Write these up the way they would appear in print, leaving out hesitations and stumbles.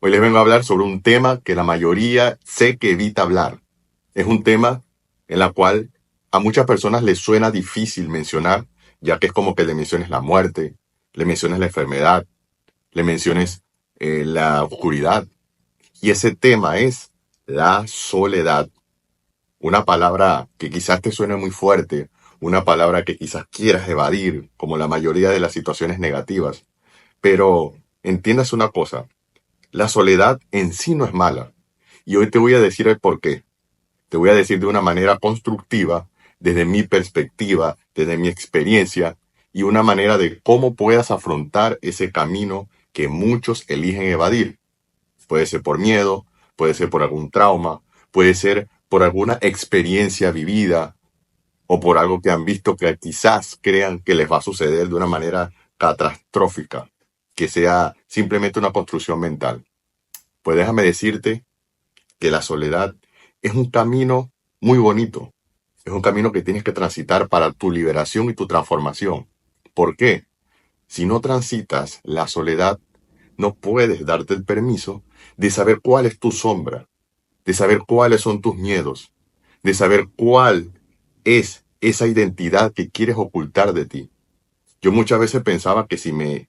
Hoy les vengo a hablar sobre un tema que la mayoría sé que evita hablar. Es un tema en el cual a muchas personas les suena difícil mencionar, ya que es como que le menciones la muerte, le menciones la enfermedad, le menciones la oscuridad. Y ese tema es la soledad. Una palabra que quizás te suene muy fuerte, una palabra que quizás quieras evadir, como la mayoría de las situaciones negativas. Pero entiendas una cosa. La soledad en sí no es mala. Y hoy te voy a decir el por qué. Te voy a decir de una manera constructiva, desde mi perspectiva, desde mi experiencia, y una manera de cómo puedas afrontar ese camino que muchos eligen evadir. Puede ser por miedo, puede ser por algún trauma, puede ser por alguna experiencia vivida o por algo que han visto que quizás crean que les va a suceder de una manera catastrófica, que sea simplemente una construcción mental. Pues déjame decirte que la soledad es un camino muy bonito. Es un camino que tienes que transitar para tu liberación y tu transformación. ¿Por qué? Si no transitas la soledad, no puedes darte el permiso de saber cuál es tu sombra, de saber cuáles son tus miedos, de saber cuál es esa identidad que quieres ocultar de ti. Yo muchas veces pensaba que si me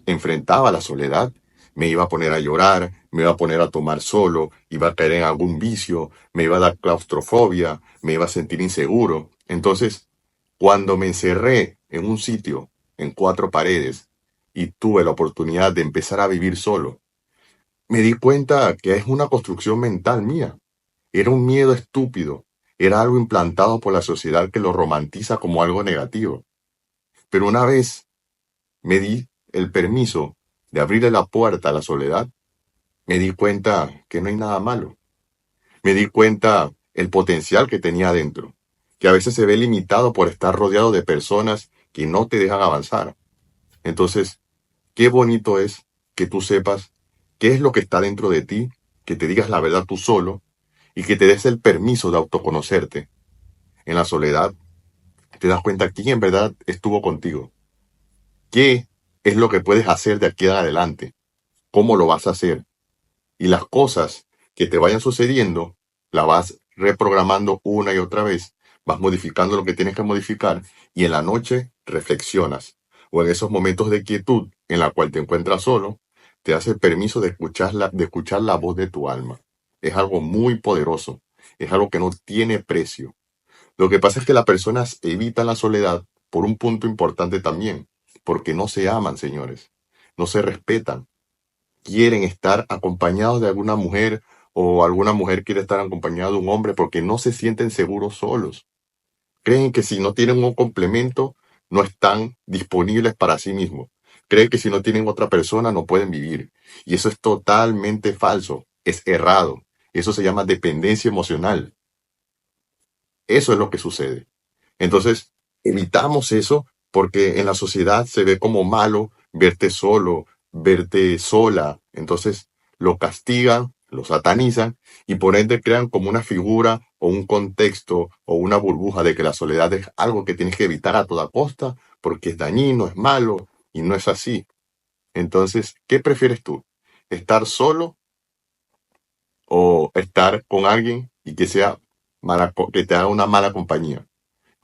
enfrentaba a la soledad, me iba a poner a llorar, me iba a poner a tomar solo, iba a caer en algún vicio, me iba a dar claustrofobia, me iba a sentir inseguro. Entonces, cuando me encerré en un sitio, en cuatro paredes, y tuve la oportunidad de empezar a vivir solo, me di cuenta que es una construcción mental mía. Era un miedo estúpido, era algo implantado por la sociedad que lo romantiza como algo negativo. Pero una vez me di el permiso de abrirle la puerta a la soledad, me di cuenta que no hay nada malo. Me di cuenta el potencial que tenía adentro, que a veces se ve limitado por estar rodeado de personas que no te dejan avanzar. Entonces, qué bonito es que tú sepas qué es lo que está dentro de ti, que te digas la verdad tú solo y que te des el permiso de autoconocerte. En la soledad te das cuenta quién en verdad estuvo contigo, qué es lo que puedes hacer de aquí en adelante, cómo lo vas a hacer. Y las cosas que te vayan sucediendo, las vas reprogramando una y otra vez, vas modificando lo que tienes que modificar y en la noche reflexionas. O en esos momentos de quietud en la cual te encuentras solo, te das el permiso de escuchar la voz de tu alma. Es algo muy poderoso, es algo que no tiene precio. Lo que pasa es que las personas evitan la soledad por un punto importante también, porque no se aman, señores, no se respetan, quieren estar acompañados de alguna mujer o alguna mujer quiere estar acompañada de un hombre porque no se sienten seguros solos. Creen que si no tienen un complemento, no están disponibles para sí mismos. Creen que si no tienen otra persona, no pueden vivir. Y eso es totalmente falso, es errado. Eso se llama dependencia emocional. Eso es lo que sucede. Entonces, evitamos eso porque en la sociedad se ve como malo verte solo, verte sola. Entonces, lo castigan, lo satanizan y por ende crean como una figura o un contexto o una burbuja de que la soledad es algo que tienes que evitar a toda costa porque es dañino, es malo y no es así. Entonces, ¿qué prefieres tú? ¿Estar solo o estar con alguien y que sea que te haga una mala compañía?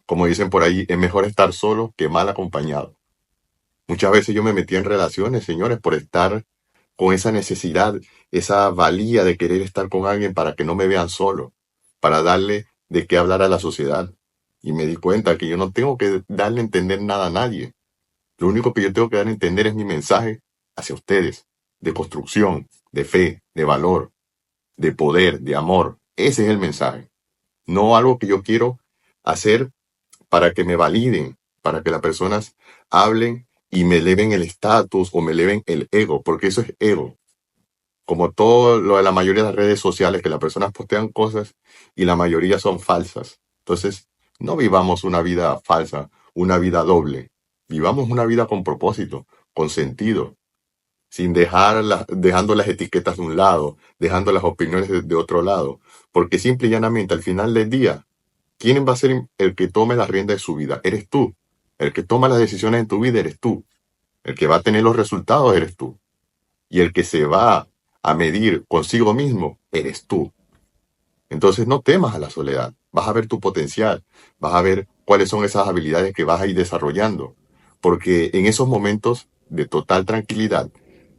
Como dicen por ahí, es mejor estar solo que mal acompañado. Muchas veces yo me metí en relaciones, señores, por estar con esa necesidad, esa valía de querer estar con alguien para que no me vean solo, para darle de qué hablar a la sociedad. Y me di cuenta que yo no tengo que darle a entender nada a nadie. Lo único que yo tengo que dar a entender es mi mensaje hacia ustedes, de construcción, de fe, de valor, de poder, de amor. Ese es el mensaje. No algo que yo quiero hacer para que me validen, para que las personas hablen y me eleven el estatus o me eleven el ego, porque eso es ego. Como todo lo de la mayoría de las redes sociales, que las personas postean cosas y la mayoría son falsas. Entonces, no vivamos una vida falsa, una vida doble. Vivamos una vida con propósito, con sentido, sin dejando las etiquetas de un lado, dejando las opiniones de otro lado, porque simple y llanamente al final del día, ¿quién va a ser el que tome la rienda de su vida? Eres tú. El que toma las decisiones en tu vida eres tú. El que va a tener los resultados eres tú. Y el que se va a medir consigo mismo, eres tú. Entonces no temas a la soledad. Vas a ver tu potencial, vas a ver cuáles son esas habilidades que vas a ir desarrollando. Porque en esos momentos de total tranquilidad,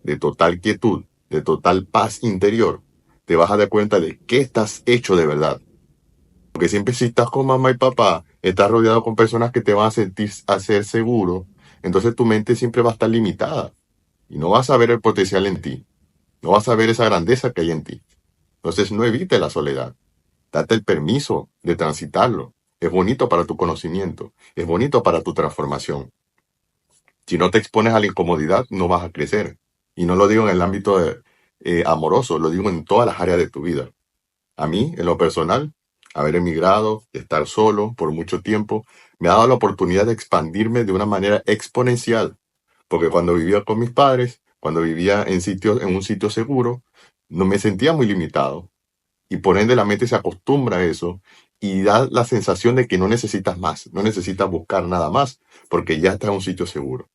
de total quietud, de total paz interior, te vas a dar cuenta de qué estás hecho de verdad. Porque siempre si estás con mamá y papá, estás rodeado con personas que te van a sentir a ser seguro, entonces tu mente siempre va a estar limitada y no vas a ver el potencial en ti, no vas a ver esa grandeza que hay en ti. Entonces no evites la soledad. Date el permiso de transitarlo. Es bonito para tu conocimiento, es bonito para tu transformación. Si no te expones a la incomodidad, no vas a crecer. Y no lo digo en el ámbito amoroso, lo digo en todas las áreas de tu vida. A mí, en lo personal, haber emigrado, estar solo por mucho tiempo, me ha dado la oportunidad de expandirme de una manera exponencial. Porque cuando vivía con mis padres, cuando vivía en un sitio seguro, no me sentía muy limitado. Y por ende la mente se acostumbra a eso y da la sensación de que no necesitas más, no necesitas buscar nada más, porque ya estás en un sitio seguro.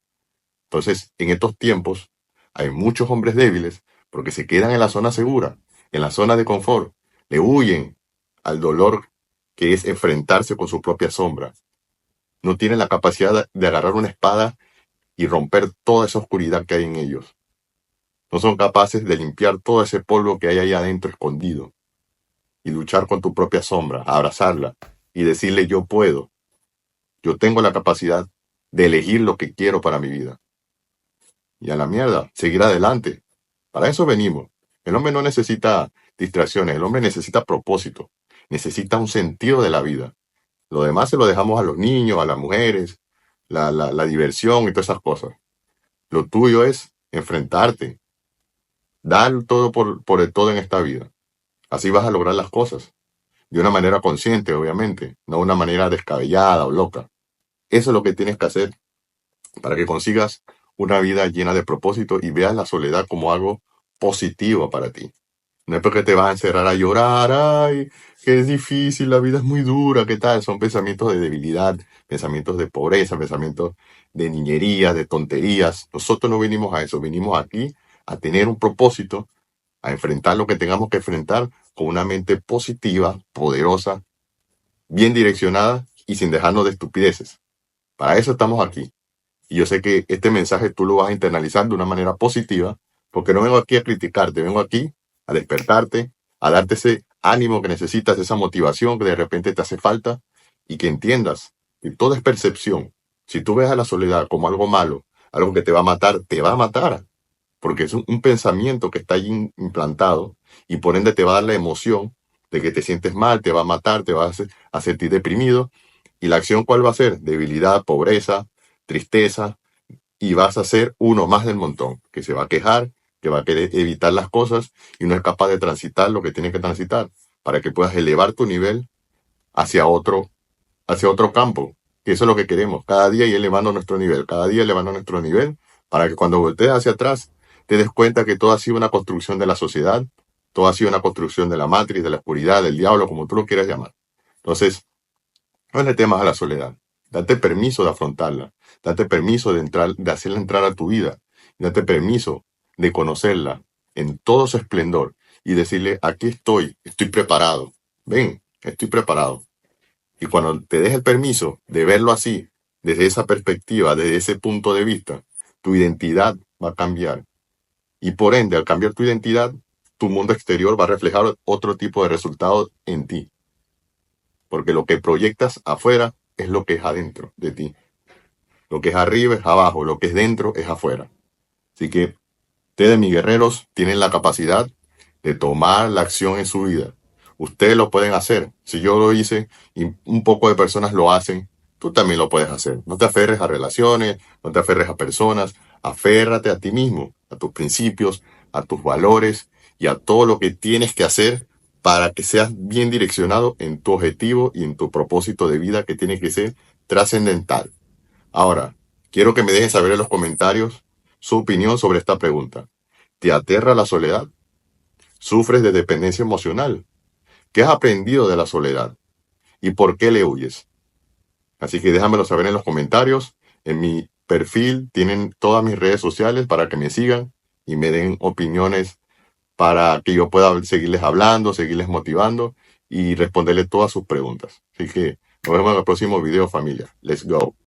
Entonces, en estos tiempos, hay muchos hombres débiles porque se quedan en la zona segura, en la zona de confort, le huyen al dolor que es enfrentarse con su propia sombra. No tienen la capacidad de agarrar una espada y romper toda esa oscuridad que hay en ellos. No son capaces de limpiar todo ese polvo que hay ahí adentro escondido y luchar con tu propia sombra, abrazarla y decirle yo puedo, yo tengo la capacidad de elegir lo que quiero para mi vida. Y a la mierda, seguir adelante. Para eso venimos. El hombre no necesita distracciones, el hombre necesita propósito, necesita un sentido de la vida. Lo demás se lo dejamos a los niños, a las mujeres, la diversión y todas esas cosas. Lo tuyo es enfrentarte, dar todo por el todo en esta vida. Así vas a lograr las cosas. De una manera consciente, obviamente, no de una manera descabellada o loca. Eso es lo que tienes que hacer para que consigas una vida llena de propósito y veas la soledad como algo positivo para ti. No es porque te vas a encerrar a llorar, ay, que es difícil, la vida es muy dura, ¿qué tal? Son pensamientos de debilidad, pensamientos de pobreza, pensamientos de niñerías, de tonterías. Nosotros no venimos a eso, venimos aquí a tener un propósito, a enfrentar lo que tengamos que enfrentar con una mente positiva, poderosa, bien direccionada y sin dejarnos de estupideces. Para eso estamos aquí. Y yo sé que este mensaje tú lo vas a internalizar de una manera positiva, porque no vengo aquí a criticarte, vengo aquí a despertarte, a darte ese ánimo que necesitas, esa motivación que de repente te hace falta y que entiendas que todo es percepción. Si tú ves a la soledad como algo malo, algo que te va a matar, te va a matar, porque es un pensamiento que está allí implantado y por ende te va a dar la emoción de que te sientes mal, te va a matar, te va a sentir deprimido. ¿Y la acción cuál va a ser? Debilidad, pobreza, tristeza, y vas a ser uno más del montón, que se va a quejar, que va a querer evitar las cosas y no es capaz de transitar lo que tiene que transitar para que puedas elevar tu nivel hacia otro campo. Que eso es lo que queremos, cada día ir elevando nuestro nivel, cada día elevando nuestro nivel, para que cuando voltees hacia atrás te des cuenta que todo ha sido una construcción de la sociedad, todo ha sido una construcción de la matriz, de la oscuridad, del diablo, como tú lo quieras llamar. Entonces, no le temas a la soledad. Date permiso de afrontarla. Date permiso de entrar, de hacerla entrar a tu vida. Date permiso de conocerla en todo su esplendor y decirle, aquí estoy preparado. Ven, estoy preparado. Y cuando te des el permiso de verlo así, desde esa perspectiva, desde ese punto de vista, tu identidad va a cambiar. Y por ende, al cambiar tu identidad, tu mundo exterior va a reflejar otro tipo de resultados en ti. Porque lo que proyectas afuera es lo que es adentro de ti. Lo que es arriba es abajo, lo que es dentro es afuera. Así que ustedes, mis guerreros, tienen la capacidad de tomar la acción en su vida. Ustedes lo pueden hacer. Si yo lo hice y un poco de personas lo hacen, tú también lo puedes hacer. No te aferres a relaciones, no te aferres a personas. Aférrate a ti mismo, a tus principios, a tus valores y a todo lo que tienes que hacer para que seas bien direccionado en tu objetivo y en tu propósito de vida que tiene que ser trascendental. Ahora, quiero que me dejen saber en los comentarios su opinión sobre esta pregunta. ¿Te aterra la soledad? ¿Sufres de dependencia emocional? ¿Qué has aprendido de la soledad? ¿Y por qué le huyes? Así que déjamelo saber en los comentarios. En mi perfil tienen todas mis redes sociales para que me sigan y me den opiniones para que yo pueda seguirles hablando, seguirles motivando y responderle todas sus preguntas. Así que nos vemos en el próximo video, familia. Let's go.